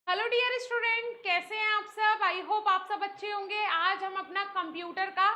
Hello dear student, कैसे हैं आप सब। आई होप आप सब अच्छे होंगे। आज हम अपना कंप्यूटर का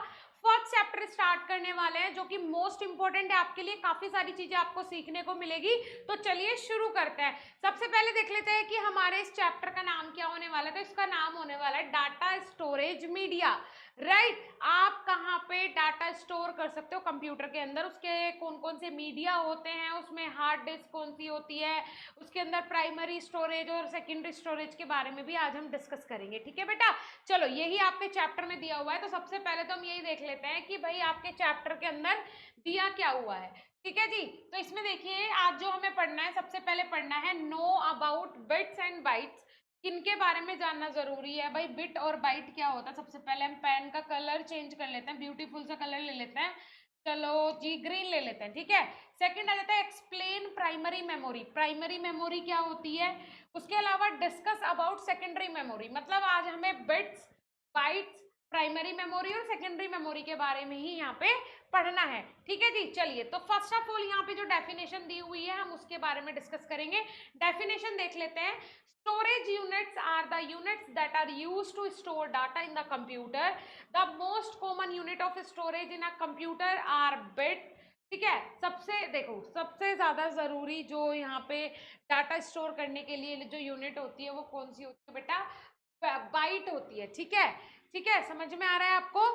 फर्स्ट चैप्टर स्टार्ट करने वाले हैं, जो कि मोस्ट इंपॉर्टेंट है आपके लिए। काफी सारी चीजें आपको सीखने को मिलेगी। तो चलिए शुरू करते हैं। सबसे पहले देख लेते हैं कि हमारे इस चैप्टर का नाम क्या होने वाला है। तो इसका नाम होने वाला है डाटा स्टोरेज मीडिया। राइट, आप कहाँ पे डाटा स्टोर कर सकते हो कंप्यूटर के अंदर, उसके कौन कौन से मीडिया होते हैं, उसमें हार्ड डिस्क कौन सी होती है, उसके अंदर प्राइमरी स्टोरेज और सेकेंडरी स्टोरेज के बारे में भी आज हम डिस्कस करेंगे। ठीक है बेटा, चलो यही आपके चैप्टर में दिया हुआ है। तो सबसे पहले तो हम यही देख लेते हैं कि भाई आपके चैप्टर के अंदर दिया क्या हुआ है। ठीक है जी, तो इसमें देखिए आज जो हमें पढ़ना है, सबसे पहले पढ़ना है know about bits and bytes. किनके बारे में जानना जरूरी है भाई, बिट और बाइट क्या होता है। सबसे पहले हम पेन का कलर चेंज कर लेते हैं, ब्यूटीफुल सा कलर ले लेते हैं। चलो जी, ग्रीन ले लेते हैं। ठीक है, सेकंड आ जाता है explain primary memory. Primary memory क्या होती है। उसके अलावा डिस्कस अबाउट सेकेंडरी मेमोरी, मतलब आज हमें बिट्स, बाइट्स, प्राइमरी मेमोरी और सेकेंडरी मेमोरी के बारे में ही यहाँ पे पढ़ना है। ठीक है जी, चलिए तो फर्स्ट ऑफ ऑल यहाँ पे जो डेफिनेशन दी हुई है हम उसके बारे में डिस्कस करेंगे। डेफिनेशन देख लेते हैं। Storage units are the units that are used to store data in the computer. The most common unit of storage in a computer are bit. ठीक है, सबसे देखो, सबसे ज्यादा जरूरी जो यहाँ पे डाटा स्टोर करने के लिए जो यूनिट होती है वो कौन सी होती है बेटा, बाइट होती है। ठीक है, ठीक है, समझ में आ रहा है आपको।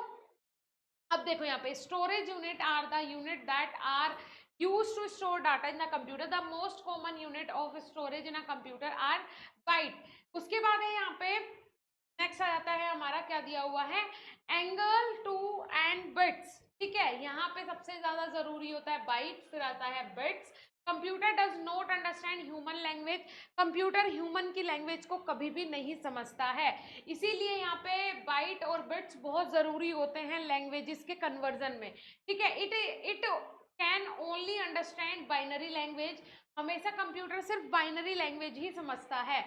अब देखो यहाँ पे storage unit are the unit that are use to store data in the computer. The most common unit of storage in a computer are byte. उसके बाद है यहाँ पे नेक्स्ट आ जाता है हमारा, क्या दिया हुआ है, एंगल टू एंड बिट्स। ठीक है, यहाँ पे सबसे ज्यादा जरूरी होता है बाइट्स, फिर आता है bits. Computer does not understand human language. Computer human की लैंग्वेज को कभी भी नहीं समझता है, इसीलिए यहाँ पे बाइट और बिट्स बहुत जरूरी होते हैं लैंग्वेजेस के कन्वर्जन में। ठीक है, it can only understand binary language. हमेशा कंप्यूटर सिर्फ बाइनरी लैंग्वेज ही समझता है।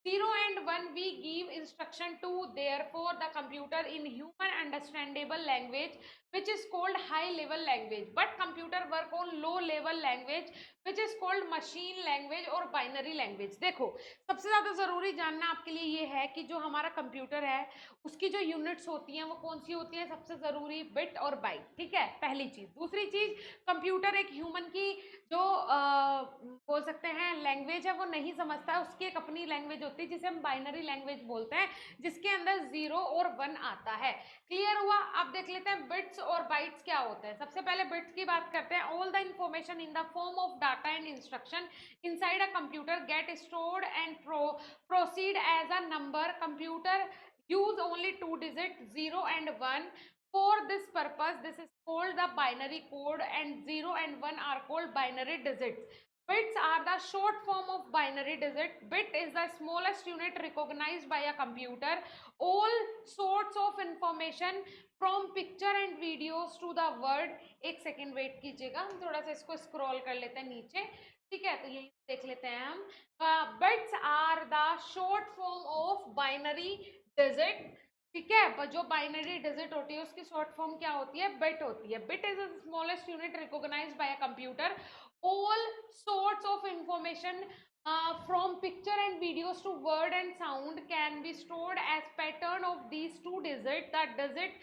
0 and 1 we give instruction to, therefore the computer in human understandable language which is called high level language, but computer work on low level language which is called machine language और binary language। देखो सबसे ज्यादा जरूरी जानना आपके लिए ये है कि जो हमारा कंप्यूटर है उसकी जो यूनिट्स होती हैं वो कौन सी होती हैं। सबसे जरूरी बिट और बाइट। ठीक है, पहली चीज। दूसरी चीज, कंप्यूटर एक ह्यूमन की जो बोल सकते हैं लैंग्वेज है वो नहीं समझता है, उसकी एक अपनी लैंग्वेज होती है जिसे हम बाइनरी लैंग्वेज बोलते हैं, जिसके अंदर 0 और 1 आता है। क्लियर हुआ। अब देख लेते हैं बिट्स और बाइट्स क्या होते हैं। सबसे पहले बिट्स की बात करते हैं। All the information in the form of data and instruction inside a computer get stored and proceed as a number. Computer use only two digits 0 and 1. For this purpose this is called the binary code, and 0 and 1 are called binary digits. Bits are the short form of binary digit. Bit is the smallest unit recognized by a computer. All sorts of information from picture and videos to the word। एक second wait कीजिएगा, हम थोड़ा सा इसको scroll कर लेते हैं नीचे। ठीक है, तो यही देख लेते हैं हम। Bits are the short form of binary digit. ठीक है, पर जो बाइनरी डिजिट होती है उसकी शॉर्ट फॉर्म क्या होती है, बिट होती है। Bit is the smallest unit recognised by a computer. All sorts of information from picture and videos to word and sound can be stored as pattern of these two digits. The digit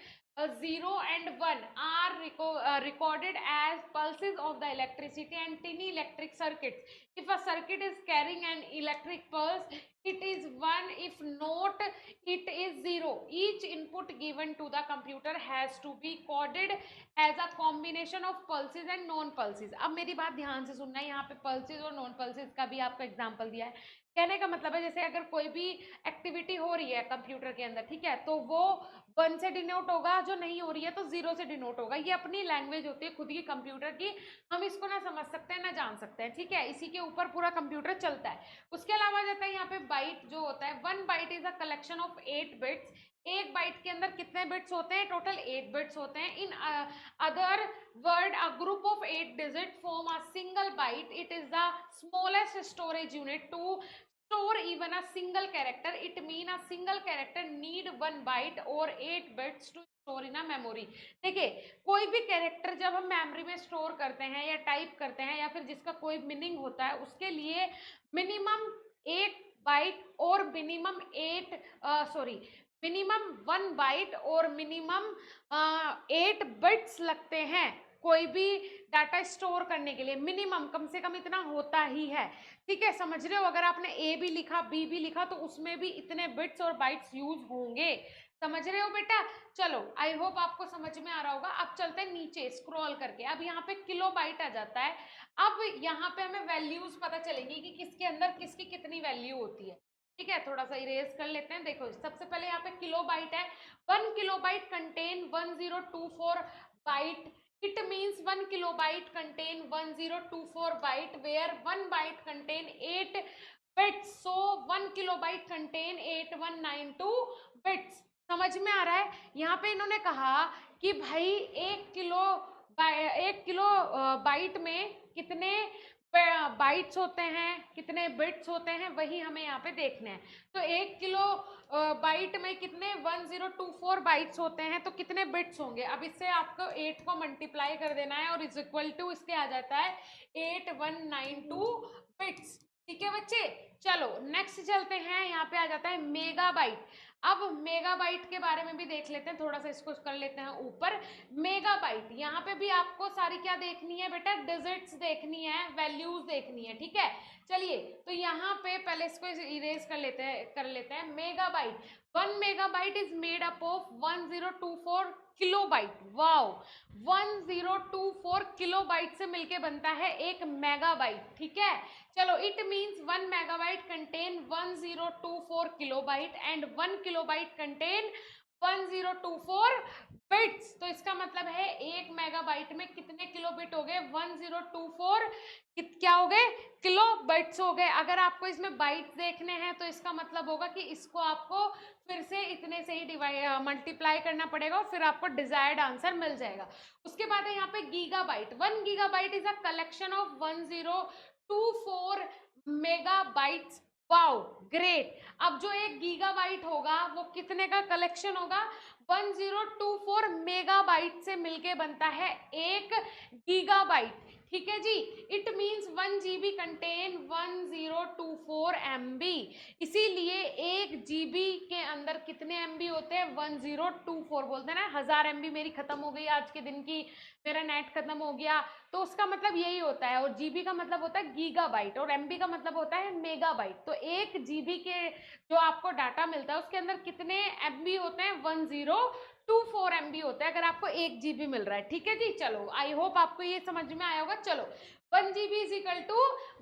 0 and 1 are recorded as pulses of the electricity and tiny electric circuits. If a circuit is carrying an electric pulse, it is 1. If not, it is 0. Each input given to the computer has to be coded as a combination of pulses and non pulses। अब मेरी बात ध्यान से सुनना है, यहाँ पे pulses और non pulses का भी आपका एग्जाम्पल दिया है। कहने का मतलब है जैसे अगर कोई भी एक्टिविटी हो रही है कंप्यूटर के अंदर, ठीक है, तो वो 1 से डिनोट होगा, जो नहीं हो रही है तो 0 से डिनोट होगा। ये अपनी लैंग्वेज होती है खुद की कंप्यूटर की, हम इसको ना समझ सकते हैं ना जान सकते हैं। ठीक है, इसी के ऊपर पूरा कंप्यूटर चलता है। उसके अलावा जाता है यहाँ पे बाइट जो होता है। 1 byte is a collection of 8 bits. एक बाइट के अंदर कितने बिट्स होते हैं, टोटल 8 बिट्स होते हैं। In other word a group of 8 digit form a single byte. It is the smallest storage unit to store even a single character. It mean a single character need 1 byte or 8 bits to store in a memory। देखिए, कोई भी character जब हम memory में store करते हैं या type करते हैं या फिर जिसका कोई मीनिंग होता है, उसके लिए मिनिमम एक बाइट और मिनिमम 1 बाइट और मिनिमम 8 बिट्स लगते हैं कोई भी डाटा स्टोर करने के लिए। मिनिमम कम से कम इतना होता ही है, ठीक है, समझ रहे हो। अगर आपने ए भी लिखा बी भी लिखा तो उसमें भी इतने बिट्स और बाइट्स यूज होंगे, समझ रहे हो बेटा। चलो आई होप आपको समझ में आ रहा होगा। अब चलते हैं नीचे स्क्रॉल करके। अब यहाँ पे किलो बाइट आ जाता है। अब यहाँ पे हमें वैल्यूज पता चलेंगी कि किसके अंदर किसकी कितनी वैल्यू होती है, ठीक है। थोड़ा सा इरेज कर लेते हैं। देखो सबसे पहले यहाँ पे किलो बाइट है। 1 kilobyte contain 1024 byte. It means 1 kilobyte contain 1024 byte where 1 byte contain 8 bits. So 1 kilobyte contain 8192 bits. समझ में आ रहा है। यहाँ पे इन्होंने कहा कि भाई 1 किलो बाइट में कितने बाइट्स होते हैं, कितने बिट्स होते हैं, वही हमें यहाँ पे देखना है। तो 1 किलो बाइट में कितने 1024 बाइट्स होते हैं, तो कितने बिट्स होंगे। अब इससे आपको 8 को मल्टीप्लाई कर देना है और इज इक्वल टू इसके आ जाता है 8192 बिट्स, ठीक है बच्चे। चलो नेक्स्ट चलते हैं। यहाँ पे आ जाता है मेगाबाइट। अब मेगाबाइट के बारे में भी देख लेते हैं, थोड़ा सा इसको कर लेते हैं ऊपर। मेगाबाइट यहाँ पे भी आपको सारी क्या देखनी है बेटा, डिजिट्स देखनी है, वैल्यूज देखनी है, ठीक है। चलिए तो यहाँ पे पहले इसको इरेज कर लेते हैं। Megabyte, 1 megabyte is made up of 1024 kilobyte. Wow, 1024 kilobyte से मिलके बनता है 1 मेगाबाइट, ठीक है। चलो it means 1 megabyte contain 1024 kilobyte and 1 kilobyte contain 1024 bits. तो इसका मतलब है 1 मेगाबाइट में कितने किलो बिट हो गए, 1024 क्या हो गए, किलो बिट्स हो गए। अगर आपको इसमें बाइट्स देखने हैं तो इसका मतलब होगा कि इसको आपको फिर से इतने से ही मल्टीप्लाई करना पड़ेगा और फिर आपको डिजायर्ड आंसर मिल जाएगा। उसके बाद है यहाँ पे gigabyte. 1 gigabyte is a collection of 1024 megabytes. Wow great. अब जो 1 गीगाबाइट होगा वो कितने का कलेक्शन होगा, 1024 मेगाबाइट से मिलके बनता है 1 गीगाबाइट, ठीक है जी। It means 1 GB contain 1024 MB। इसीलिए 1 GB के अंदर कितने MB होते हैं, 1024। बोलते हैं ना 1000 MB मेरी खत्म हो गई आज के दिन की, मेरा नेट खत्म हो गया, तो उसका मतलब यही होता है। और GB का मतलब होता है गीगाबाइट और MB का मतलब होता है मेगाबाइट। तो 1 GB के जो आपको डाटा मिलता है उसके अंदर कितने MB होते हैं, 1024 MB होता है, अगर आपको 1 GB मिल रहा है, ठीक है जी। चलो आई होप आपको ये समझ में आया होगा। चलो 1 GB is equal to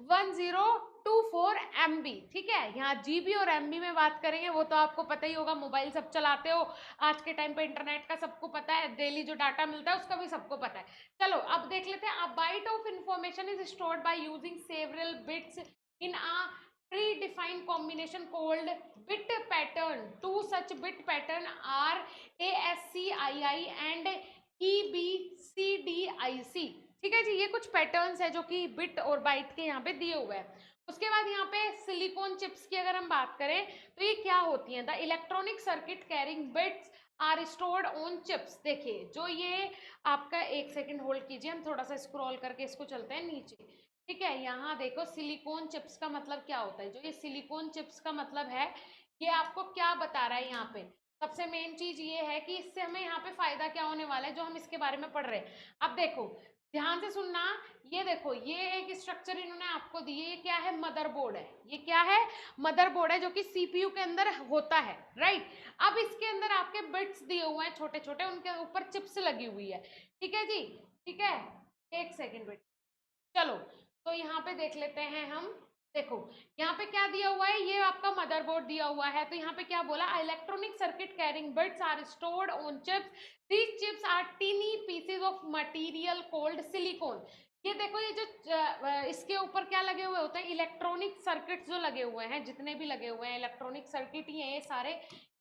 1024 MB, ठीक है। यहाँ GB और MB में बात करेंगे वो तो आपको पता ही होगा, मोबाइल सब चलाते हो आज के टाइम पे, इंटरनेट का सबको पता है, डेली जो डाटा मिलता है उसका भी सबको पता है। चलो अब देख लेते हैं। A byte of information is stored by using several bits in a predefined combination called bit pattern. Two such bit pattern are ASCII and EBCDIC, ठीक है जी। ये कुछ पैटर्न्स है जो कि बिट और बाइट के यहाँ पे दिए हुए हैं। उसके बाद यहाँ पे सिलिकॉन चिप्स की अगर हम बात करें तो ये क्या होती हैं, the electronic circuit carrying bits are stored on chips. देखिए जो ये आपका, एक सेकंड होल्ड कीजिए, हम थोड़ा सा स्क्रॉल करके इसको चलते हैं नीचे, ठीक है। यहाँ देखो सिलिकॉन चिप्स का मतलब क्या होता है। जो ये सिलिकॉन चिप्स का मतलब है, ये आपको क्या बता रहा है यहाँ पे, सबसे मेन चीज ये है कि इससे हमें यहाँ पे फायदा क्या होने वाला है जो हम इसके बारे में पढ़ रहे हैं। अब देखो ध्यान से सुनना, ये देखो ये एक स्ट्रक्चर इन्होंने आपको दी है। ये क्या है, मदरबोर्ड है। ये क्या है, मदरबोर्ड है जो कि सीपीयू के अंदर होता है, राइट। अब इसके अंदर आपके बिट्स दिए हुए हैं छोटे छोटे, उनके ऊपर चिप्स लगी हुई है, ठीक है जी, ठीक है। एक सेकेंड बेटा, चलो तो यहाँ पे देख लेते हैं हम। देखो यहाँ पे क्या दिया हुआ है, ये आपका मदरबोर्ड दिया हुआ है। तो यहाँ पे क्या बोला, electronic circuit carrying bits are stored on chips. These chips are tiny pieces of material called silicon. ये देखो ये जो इसके ऊपर क्या लगे हुए होते हैं, इलेक्ट्रॉनिक सर्किट्स जो लगे हुए हैं, जितने भी लगे हुए हैं इलेक्ट्रॉनिक सर्किट ही हैं ये सारे,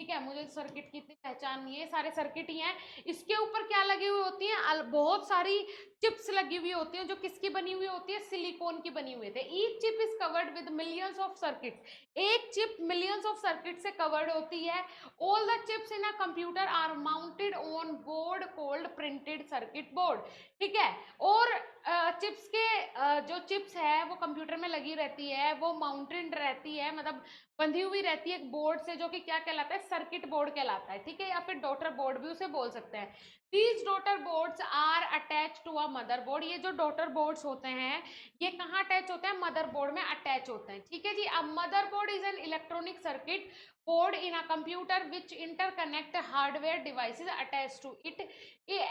ठीक है, मुझे सर्किट की इतनी पहचान नहीं है, ये सारे सर्किट ही हैं। इसके ऊपर क्या लगी हुई होती है, बहुत सारी चिप्स लगी हुई होती हैं, जो किसकी बनी हुई होती है, सिलिकॉन की बनी हुई है। Each chip is covered with millions of circuits, एक चिप मिलियंस ऑफ सर्किट से कवर्ड होती है। All the chips in a computer are mounted on board called printed circuit board, ठीक है। और चिप्स के जो चिप्स है वो कंप्यूटर में लगी रहती है, वो माउंटेड रहती है, मतलब बंधी हुई रहती है एक बोर्ड से, जो कि क्या कहलाता है, सर्किट बोर्ड कहलाता है, ठीक है, या फिर डॉटर बोर्ड भी उसे बोल सकते हैं। These daughter boards are attach to a motherboard, ये जो डॉटर बोर्ड्स होते हैं ये कहाँ अटैच होते हैं, मदरबोर्ड में अटैच होते हैं, ठीक है जी। अब motherboard is an electronic circuit board in a computer which interconnect hardware devices attached to it.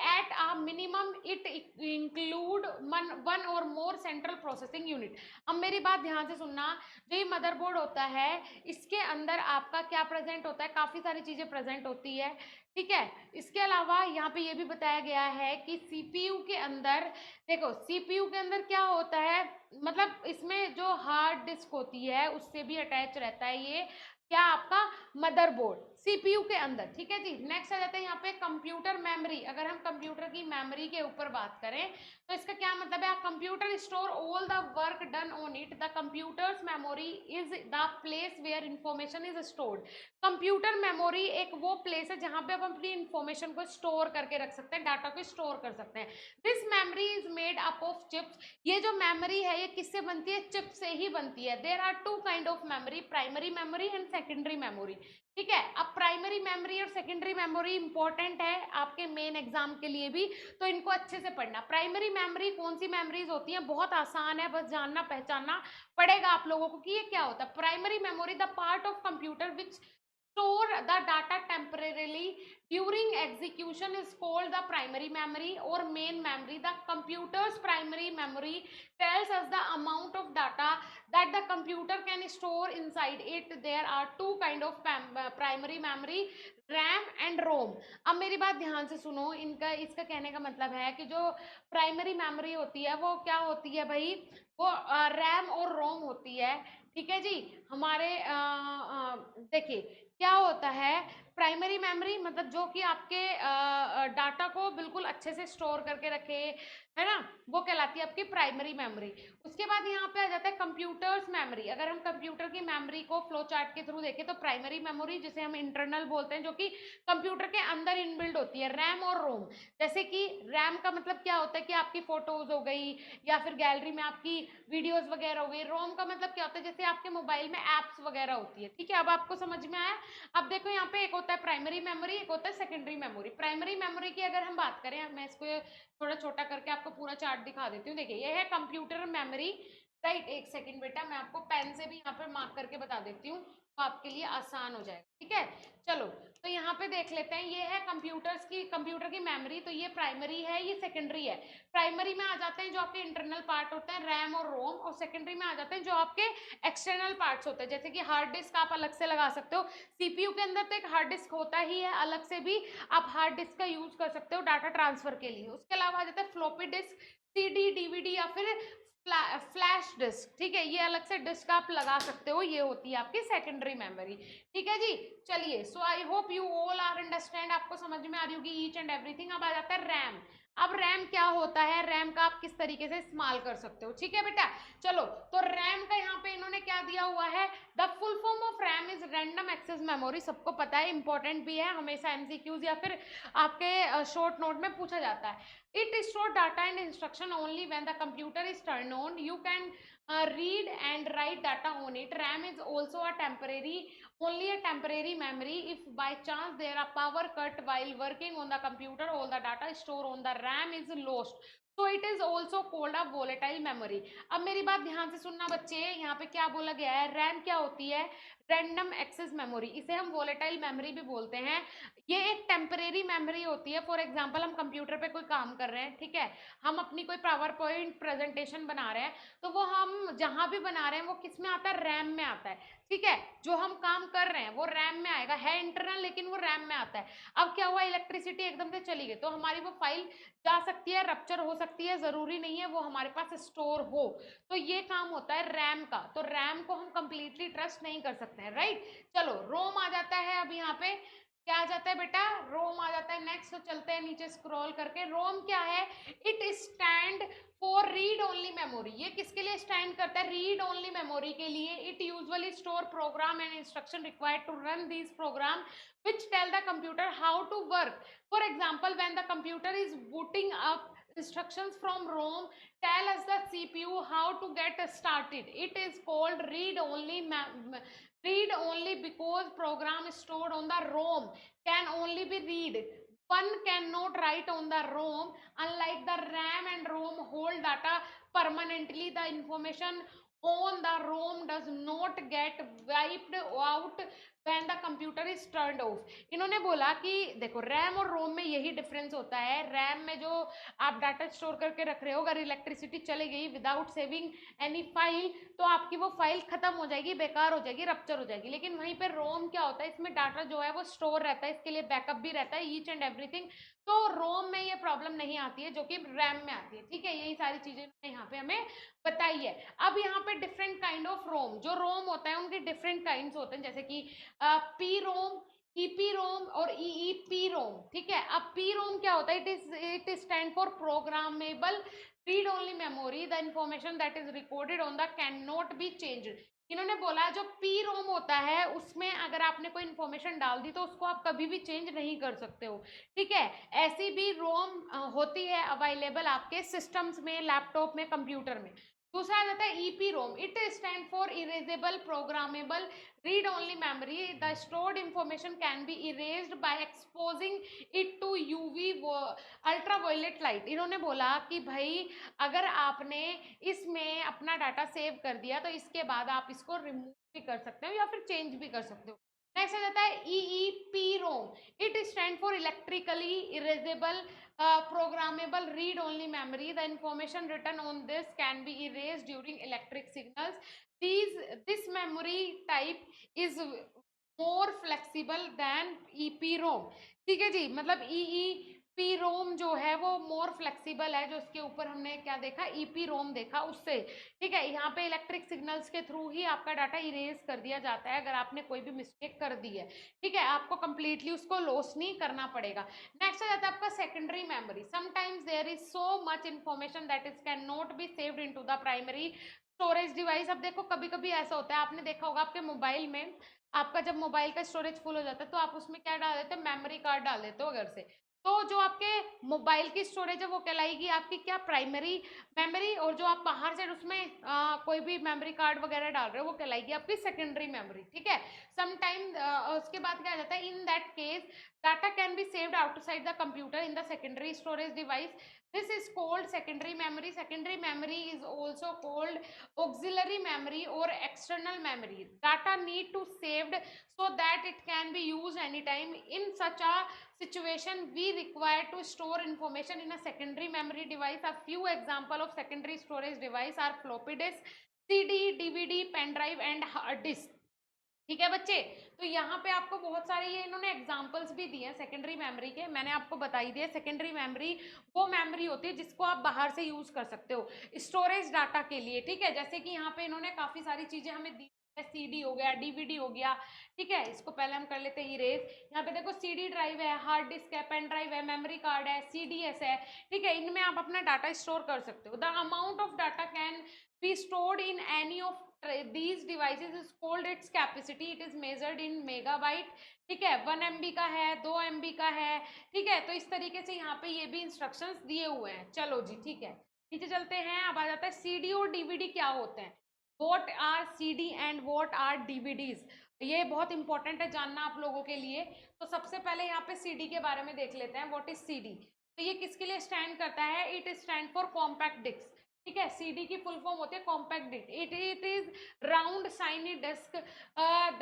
At a minimum it include one or more central processing unit. अब मेरी बात ध्यान से सुनना, जो ये मदरबोर्ड होता है इसके अंदर आपका क्या प्रेजेंट होता है, काफ़ी सारी चीज़ें प्रेजेंट होती है, ठीक है। इसके अलावा यहाँ पे ये भी बताया गया है कि सीपीयू के अंदर, देखो सीपीयू के अंदर क्या होता है, मतलब इसमें जो हार्ड डिस्क होती है उससे भी अटैच रहता है ये क्या, आपका मदरबोर्ड सीपीयू के अंदर, ठीक है जी। नेक्स्ट आ जाता है यहाँ पे कंप्यूटर मेमोरी। अगर हम कंप्यूटर की मेमोरी के ऊपर बात करें तो इसका क्या मतलब है, computer store all the work done on it, the computer's memory is the place where information is stored. Computer memory एक वो प्लेस है जहाँ पे आप अपनी इंफॉर्मेशन को स्टोर करके रख सकते हैं, डाटा को स्टोर कर सकते हैं। This memory is made up of chips, ये जो मेमोरी है ये किससे बनती है, चिप से ही बनती है। There are two kind of memory, primary memory and secondary memory, ठीक है। अब प्राइमरी मेमोरी और सेकेंडरी मेमोरी इंपॉर्टेंट है आपके मेन एग्जाम के लिए भी, तो इनको अच्छे से पढ़ना। प्राइमरी मेमोरी कौन सी मेमोरीज होती हैं, बहुत आसान है, बस जानना पहचानना पड़ेगा आप लोगों को कि ये क्या होता है। Primary memory the part of computer which store the data temporarily during execution is called the primary memory or main memory. The computer's primary memory tells us the amount of data that the computer can store inside it. There are two kind of primary memory, RAM and ROM. अब मेरी बात ध्यान से सुनो, इनका इसका कहने का मतलब है कि जो प्राइमरी मेमोरी होती है वो क्या होती है भाई, वो रैम और रोम होती है, ठीक है जी। हमारे देखिए क्या होता है, प्राइमरी मेमोरी मतलब जो कि आपके डाटा को बिल्कुल अच्छे से स्टोर करके रखे, है ना, वो कहलाती है आपकी प्राइमरी मेमोरी। उसके बाद यहाँ पे आ जाता है कंप्यूटर्स मेमोरी। अगर हम कंप्यूटर की मेमोरी को फ्लो चार्ट के थ्रू देखें तो प्राइमरी मेमोरी जिसे हम इंटरनल बोलते हैं, जो कि कंप्यूटर के अंदर इनबिल्ड होती है, रैम और रोम। जैसे कि रैम का मतलब क्या होता है कि आपकी फोटोज हो गई या फिर गैलरी में आपकी वीडियोज वगैरह हो गई। रोम का मतलब क्या होता है, जैसे आपके मोबाइल में एप्स वगैरह होती है, ठीक है। अब आपको समझ में आया। अब देखो यहाँ पे एक होता है प्राइमरी मेमोरी, एक होता है सेकेंडरी मेमोरी। प्राइमरी मेमोरी की अगर हम बात करें, मैं इसको थोड़ा छोटा करके आपको पूरा चार्ट दिखा देती हूँ। देखिए ये है कंप्यूटर मेमोरी, राइट। एक सेकंड बेटा, मैं आपको पेन से भी यहाँ पे मार्क करके बता देती हूँ तो आपके लिए आसान हो जाएगा, ठीक है। चलो तो यहाँ पे देख लेते हैं, ये है कंप्यूटर की मेमोरी, तो ये प्राइमरी है, ये सेकेंडरी है। प्राइमरी में आ जाते हैं जो आपके इंटरनल पार्ट होते हैं, रैम और रोम, और सेकेंडरी में आ जाते हैं जो आपके एक्सटर्नल पार्ट्स होते हैं, जैसे कि हार्ड डिस्क आप अलग से लगा सकते हो। सीपीयू के अंदर तो एक हार्ड डिस्क होता ही है, अलग से भी आप हार्ड डिस्क का यूज कर सकते हो डाटा ट्रांसफर के लिए। उसके अलावा आ जाता है फ्लॉपी डिस्क, सीडी, डीवीडी या फिर फ्लैश डिस्क, ठीक है, ये अलग से डिस्क आप लगा सकते हो, ये होती है आपकी सेकेंडरी मेमोरी, ठीक है जी। चलिए, so I hope you all are understand, आपको समझ में आ रही होगी ईच एंड एवरीथिंग। अब आ जाता है रैम। अब रैम क्या होता है, रैम का आप किस तरीके से इस्तेमाल कर सकते हो, ठीक है बेटा। चलो तो रैम का यहाँ पे इन्होंने क्या दिया हुआ है, the full form of RAM is random access memory. सबको पता है, इंपॉर्टेंट भी है, हमेशा एमसीक्यूज या फिर आपके शॉर्ट नोट में पूछा जाता है। It stores data and instruction only when the computer is turned on. You can read and write data on it. RAM is also only a temporary memory. If by chance there are power cut while working on the computer, all the data stored on the RAM is lost. So it is also called a volatile memory. अब मेरी बात ध्यान से सुनना बच्चे, यहाँ पे क्या बोला गया है, रैम क्या होती है, रैंडम एक्सेस मेमोरी, इसे हम वोलेटाइल मेमोरी भी बोलते हैं। ये एक टेम्परेरी मेमोरी होती है। फॉर एग्जांपल हम कंप्यूटर पे कोई काम कर रहे हैं, ठीक है, हम अपनी कोई पावर पॉइंट प्रेजेंटेशन बना रहे हैं, तो वो हम जहां भी बना रहे हैं वो किस में आता है, रैम में आता है, ठीक है। जो हम काम कर रहे हैं वो रैम में आएगा, है इंटरनल लेकिन वो रैम में आता है। अब क्या हुआ, इलेक्ट्रिसिटी एकदम से चली गई तो हमारी वो फाइल जा सकती है, रप्चर हो सकती है, जरूरी नहीं है वो हमारे पास स्टोर हो। तो ये काम होता है रैम का। तो रैम को हम कंप्लीटली ट्रस्ट नहीं कर सकते। सकते हैं, राइट। चलो रोम आ जाता है, अब यहाँ पे क्या आ जाता है बेटा, रोम आ जाता है नेक्स्ट। तो चलते हैं नीचे स्क्रॉल करके। रोम क्या है, it stand for read only memory. ये किसके लिए स्टैंड करता है, रीड ओनली मेमोरी के लिए। It usually store program and instruction required to run these program which tell the computer how to work. For example, when the computer is booting up, instructions from ROM tell us the CPU how to get started. It is called read only because program stored on the ROM can only be read. One cannot write on the ROM. Unlike the RAM and ROM hold data permanently, the information on the ROM does not get wiped out when the computer is turned off. इन्होंने बोला कि देखो RAM और रोम में यही difference होता है। RAM में जो आप डाटा स्टोर करके रख रहे हो, अगर इलेक्ट्रिसिटी चली गई विदाउट सेविंग एनी फाइल, तो आपकी वो फाइल खत्म हो जाएगी, बेकार हो जाएगी, रप्चर हो जाएगी। लेकिन वहीं पे रोम क्या होता है, इसमें डाटा जो है वो स्टोर रहता है, इसके लिए बैकअप भी रहता है, ईच एंड एवरीथिंग। तो रोम में ये प्रॉब्लम नहीं आती है जो कि रैम में आती है, ठीक है। यही सारी चीजें यहाँ पे हमें बताई है। अब यहाँ पे डिफरेंट काइंड ऑफ रोम, जो रोम होता है उनके डिफरेंट काइंड्स होते हैं, जैसे कि पी रोम, ईपी रोम और ईईपी रोम, ठीक है। अब पी रोम क्या होता है, it stand for programmable read only memory, the information that is recorded on the can not be changed. इन्होंने बोला जो पी रोम होता है उसमें अगर आपने कोई इन्फॉर्मेशन डाल दी तो उसको आप कभी भी चेंज नहीं कर सकते हो, ठीक है। ऐसी भी रोम होती है अवेलेबल आपके सिस्टम्स में, लैपटॉप में, कंप्यूटर में। दूसरा आ जाता है EPROM, it stand for erasable programmable read only memory, the stored information can be erased by exposing it to UV ultraviolet light. इन्होंने बोला कि भाई अगर आपने इसमें अपना डाटा सेव कर दिया तो इसके बाद आप इसको रिमूव भी कर सकते हो या फिर चेंज भी कर सकते हो। नेक्स्ट आ जाता है EEPROM, it stand for electrically erasable programmable read only memory, the information written on this can be erased during electric signals. This memory type is more flexible than EPROM, ठीक है जी। मतलब EEP रोम जो है वो more flexible है, जो इसके ऊपर हमने क्या देखा, ईपी रोम देखा उससे, ठीक है। यहाँ पे इलेक्ट्रिक सिग्नल्स के थ्रू ही आपका डाटा इरेज कर दिया जाता है अगर आपने कोई भी मिस्टेक कर दी है, ठीक है। आपको कंप्लीटली उसको लॉस नहीं करना पड़ेगा। नेक्स्ट आ जाता है आपका secondary memory, sometimes there is so much information that is can not be saved into the primary storage device. अब देखो कभी कभी ऐसा होता है, आपने देखा होगा आपके मोबाइल में, आपका जब मोबाइल का स्टोरेज फुल हो जाता है तो आप उसमें क्या डाल देते हो, मेमोरी कार्ड डाल देते हो घर से। तो जो आपके मोबाइल की स्टोरेज है वो कहलाएगी आपकी क्या, प्राइमरी मेमोरी। और जो आप बाहर से उसमें कोई भी मेमोरी कार्ड वगैरह डाल रहे हो वो कहलाएगी आपकी सेकेंडरी मेमोरी, ठीक है। समटाइम उसके बाद क्या आ जाता है, in that case data can be saved outside the computer in the secondary storage device, this is called secondary memory. Secondary memory is also called auxiliary memory or external memory. Data need to saved so that it can be used anytime. In such a situation we require to store information in a secondary memory device. A few example of secondary storage device are floppy disk, CD, DVD, pen drive and hard disk, ठीक है बच्चे। तो यहाँ पे आपको बहुत सारे ये इन्होंने एग्जांपल्स भी दिए हैं सेकेंडरी मेमोरी के, मैंने आपको बताई दिए। सेकेंडरी मेमोरी वो मेमोरी होती है जिसको आप बाहर से यूज कर सकते हो स्टोरेज डाटा के लिए, ठीक है। जैसे कि यहाँ पे इन्होंने काफी सारी चीजें हमें दी है, सीडी हो गया, डीवीडी हो गया, ठीक है। इसको पहले हम कर लेते हैं इरेज। यहाँ पे देखो सीडी ड्राइव है, हार्ड डिस्क है, पेन ड्राइव है, मेमोरी कार्ड है, सीडीएस है, ठीक है। इनमें आप अपना डाटा स्टोर कर सकते हो। The amount of data can be stored in any of these devices is called its capacity. It is measured in megabyte, ठीक है। 1 MB का है, 2 MB का है, ठीक है। तो इस तरीके से यहाँ पे ये भी इंस्ट्रक्शंस दिए हुए हैं। चलो जी ठीक है, नीचे चलते हैं। अब आ जाता है सीडी और डीवीडी क्या होते हैं। What are CD and what are DVDs, ये बहुत इंपॉर्टेंट है जानना आप लोगों के लिए। तो सबसे पहले यहाँ पे सीडी के बारे में देख लेते हैं। व्हाट इज सीडी, तो ये किसके लिए स्टैंड करता है, it stand for compact disc, ठीक है। सीडी की फुल फॉर्म होती है compact disc. It is round shiny disc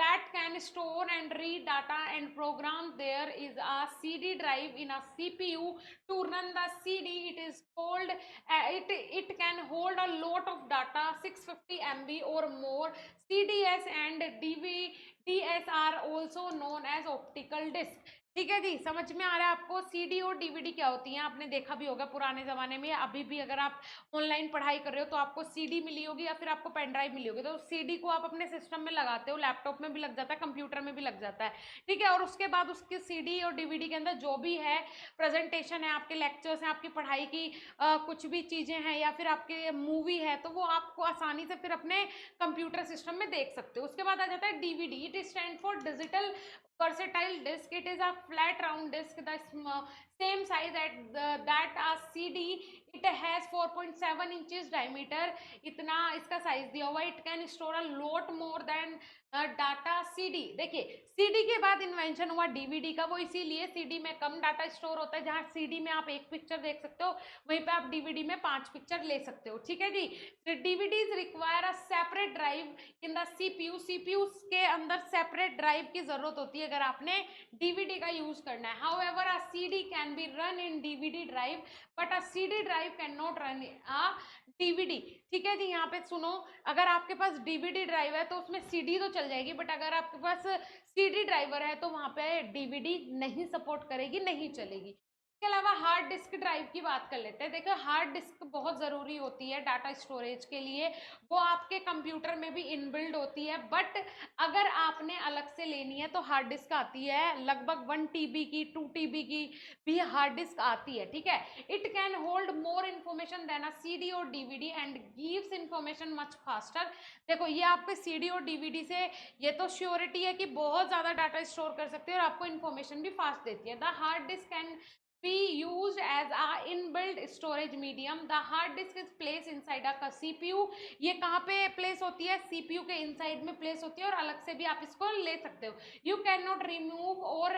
that can store and read data and program. There is a CD drive in a CPU to run the CD. It is called it can hold a lot of data 650 MB or more. CDS and DVDs are also known as optical disk, ठीक है जी, समझ में आ रहा है आपको CD और DVD क्या होती हैं? आपने देखा भी होगा पुराने ज़माने में, अभी भी अगर आप ऑनलाइन पढ़ाई कर रहे हो तो आपको सीडी मिली होगी या फिर आपको पेन ड्राइव मिली होगी। तो सीडी को आप अपने सिस्टम में लगाते हो, लैपटॉप में भी लग जाता है, कंप्यूटर में भी लग जाता है, ठीक है? और उसके बाद उसके सीडी और डीवीडी के अंदर जो भी है, प्रेज़ेंटेशन है, आपके लेक्चर्स हैं, आपकी पढ़ाई की कुछ भी चीज़ें हैं या फिर आपके मूवी है, तो वो आपको आसानी से फिर अपने कंप्यूटर सिस्टम में देख सकते हो। उसके बाद आ जाता है DVD, it stand for digital versatile disk. It is a flat round disk, the same size that a CD. It has 4.7 inches diameter. इतना इसका साइज दिया हुआ. It can store a lot more than data CD. देखिए CD के बाद invention हुआ DVD का, वो इसीलिए सीडी में कम डाटा स्टोर होता है. जहाँ सीडी में आप एक पिक्चर देख सकते हो वहीं पे आप डीवीडी में 5 पिक्चर ले सकते हो. ठीक है जी. DVDs require a separate drive in the CPU. CPU के अंदर सेपरेट ड्राइव की जरूरत होती है अगर आपने डीवीडी का यूज करना है. However a CD can be run in DVD drive but a CD drive can not run a DVD. ठीक है जी. यहाँ पे सुनो, अगर आपके पास डीवीडी ड्राइव है तो उसमें सीडी तो चल जाएगी, बट अगर आपके पास सीडी ड्राइवर है तो वहां पे डीवीडी नहीं सपोर्ट करेगी, नहीं चलेगी. इसके अलावा हार्ड डिस्क ड्राइव की बात कर लेते हैं. देखो हार्ड डिस्क बहुत ज़रूरी होती है डाटा स्टोरेज के लिए, वो आपके कंप्यूटर में भी इनबिल्ड होती है. बट अगर आपने अलग से लेनी है तो हार्ड डिस्क आती है लगभग 1 TB की, 2 TB की भी हार्ड डिस्क आती है. ठीक है. It can hold more information than a CD और DVD and gives information much faster. देखो ये आपके सीडी और डीवीडी से ये तो श्योरिटी है कि बहुत ज़्यादा डाटा स्टोर कर सकते हैं और आपको इन्फॉर्मेशन भी फास्ट देती है. The hard disk can be used as a inbuilt storage medium. The hard disk is placed inside a CPU. ये कहाँ पे प्लेस होती है? CPU के इनसाइड में प्लेस होती है और अलग से भी आप इसको ले सकते हो. You cannot remove or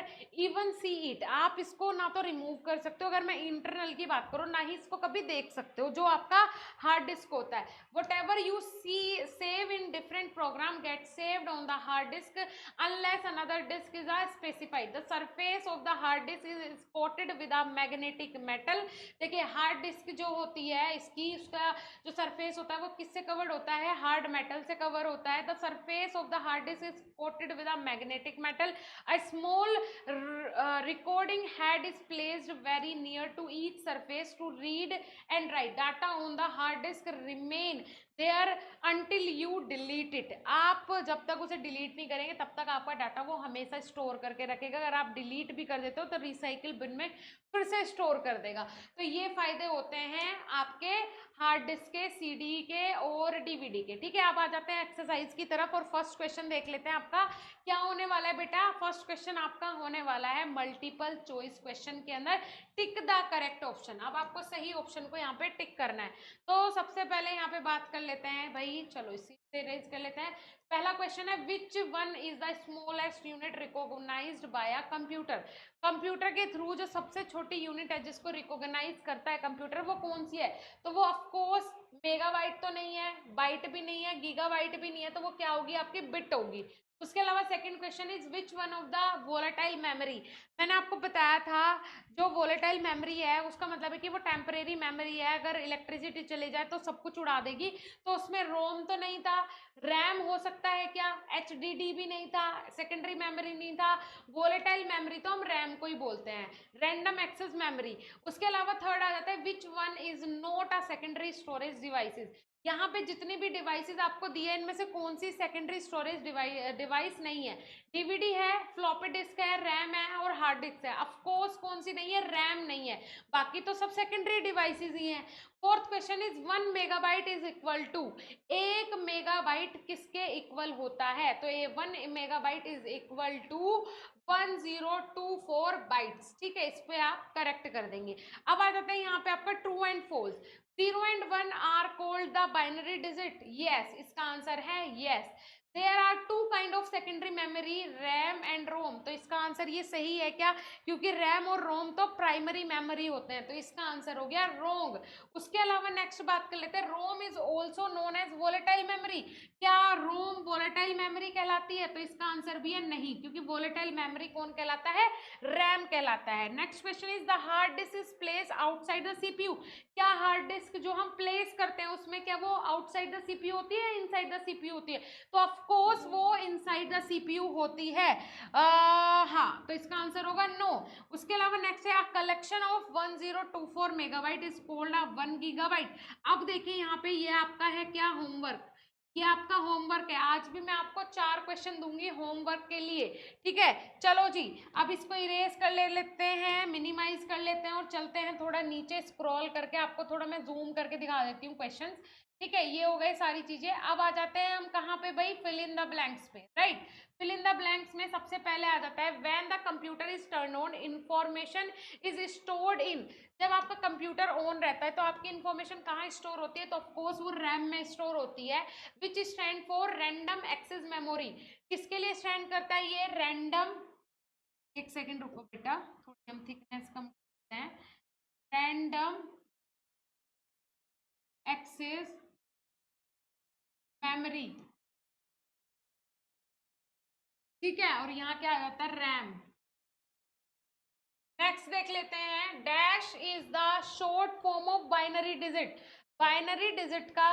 even see it. आप इसको ना तो रिमूव कर सकते हो अगर मैं इंटरनल की बात करूँ, ना ही इसको कभी देख सकते हो जो आपका हार्ड डिस्क होता है. Whatever you see save in different program gets saved on the hard disk unless another disk is specified. The surface of the hard disk is coated with a magnetic metal. देखिए hard disk जो होती है इसकी, उसका जो surface होता है वो किससे कवर्ड होता है? हार्ड मेटल से कवर होता है. The surface of the hard disk is coated with a magnetic metal. A small recording head is placed very near to each surface to read and write. Data on the hard disk remain there until you delete it. आप जब तक उसे delete नहीं करेंगे तब तक आपका data वो हमेशा स्टोर करके रखेगा. अगर आप डिलीट भी कर देते हो तो रिसाइकिल बिन में फिर से स्टोर कर देगा. तो ये फायदे होते हैं आपके हार्ड डिस्क के, सीडी के और डीवीडी के. ठीक है. अब आ जाते हैं एक्सरसाइज की तरफ और फर्स्ट क्वेश्चन देख लेते हैं. आपका क्या होने वाला है बेटा? फर्स्ट क्वेश्चन आपका होने वाला है मल्टीपल चॉइस क्वेश्चन के अंदर टिक द करेक्ट ऑप्शन. अब आपको सही ऑप्शन को यहाँ पे टिक करना है. तो सबसे पहले यहाँ पे बात कर लेते हैं भाई, चलो इसी से रेज कर लेते हैं. पहला क्वेश्चन है which one is the smallest unit recognised by a computer. Computer के थ्रू जो सबसे छोटी यूनिट है जिसको रिकॉग्नाइज करता है कंप्यूटर, वो कौन सी है? तो वो ऑफकोर्स मेगाबाइट तो नहीं है, बाइट भी नहीं है, गीगाबाइट भी नहीं है, तो वो क्या होगी? आपकी बिट होगी. उसके अलावा second question is which one of the volatile memory. मैंने आपको बताया था जो वोलेटाइल मेमोरी है उसका मतलब है कि वो टेम्परेरी मेमोरी है, अगर इलेक्ट्रिसिटी चले जाए तो सब कुछ उड़ा देगी. तो उसमें रोम तो नहीं था, रैम हो सकता है क्या? HDD भी नहीं था, सेकेंडरी मेमोरी नहीं था. वोलेटाइल मेमोरी तो हम रैम को ही बोलते हैं, रैंडम एक्सेस मेमोरी. उसके अलावा थर्ड आ जाता है which one is not a secondary storage devices. यहाँ पे जितनी भी डिवाइसेस आपको दिए हैं इनमें से कौन सी सेकेंडरी स्टोरेज डिवाइस नहीं है? डीवीडी है, फ्लॉपी डिस्क है, रैम है और हार्ड डिस्क है. ऑफ कोर्स कौन सी नहीं है? रैम नहीं है. बाकी तो सब सेकेंडरी डिवाइसेस ही हैं. Fourth question is 1 megabyte is equal to. 1 megabyte किसके इक्वल होता है? तो ये 1 megabyte is equal to 1024 bytes. ठीक है. इस पे आप करेक्ट कर देंगे. अब आ जाते हैं यहाँ पे आपका true and false. 0 and 1 are called the binary digit. Yes, इसका आंसर है yes. There are two kind of secondary memory, RAM and ROM. तो इसका आंसर ये सही है क्या? क्योंकि RAM और ROM तो प्राइमरी मेमोरी होते हैं, तो इसका आंसर हो गया wrong. उसके अलावा नेक्स्ट बात कर लेते हैं. ROM is also known as volatile memory. क्या ROM volatile वोलेटाइल मेमोरी कहलाती है? तो इसका आंसर भी है नहीं, क्योंकि वोलेटाइल मेमोरी कौन कहलाता है? रैम कहलाता है। Next question is the hard disk is place outside the CPU. क्या हार्ड डिस्क जो हम प्लेस करते हैं उसमें क्या वो आउटसाइड द सीपीयू होती है, इनसाइड द सीपीयू होती है? तो ऑफ कोर्स वो इनसाइड द सीपीयू होती है। हाँ, तो इसका आंसर होगा नो। उसके अलावा नेक्स्ट है collection of 1024 megabyte is called a 1 gigabyte. अब देखिए यहाँ पे ये आपका है क्या, होमवर्क। ये आपका होमवर्क है। आज भी मैं आपको 4 क्वेश्चन दूंगी होमवर्क के लिए, ठीक है? चलो जी, अब इसको इरेज कर लेते हैं, मिनिमाइज कर लेते हैं और चलते हैं थोड़ा नीचे स्क्रॉल करके। आपको थोड़ा मैं जूम करके दिखा देती हूँ क्वेश्चंस, ठीक है? ये हो गए सारी चीजें। अब आ जाते हैं हम कहाँ पे भाई? फिल इन द ब्लैंक्स पे, right? Fill in the blanks में सबसे पहले आ जाता है when the computer is turn on information is stored in. जब आपका कंप्यूटर ऑन रहता है तो आपकी इंफॉर्मेशन कहाँ स्टोर होती है? तो ऑफकोर्स वो रैम में स्टोर होती है, which stand for random access memory. किसके लिए स्टैंड करता है ये? रैंडम, एक सेकेंड रुको बेटा, थोड़ी हम थिकनेस कम करते हैं। रैंडम एक्सेस मेमोरी, ठीक है? और यहाँ क्या आ जाता है? रैम। नेक्स्ट देख लेते हैं, dash is the short form of binary digit. Binary digit का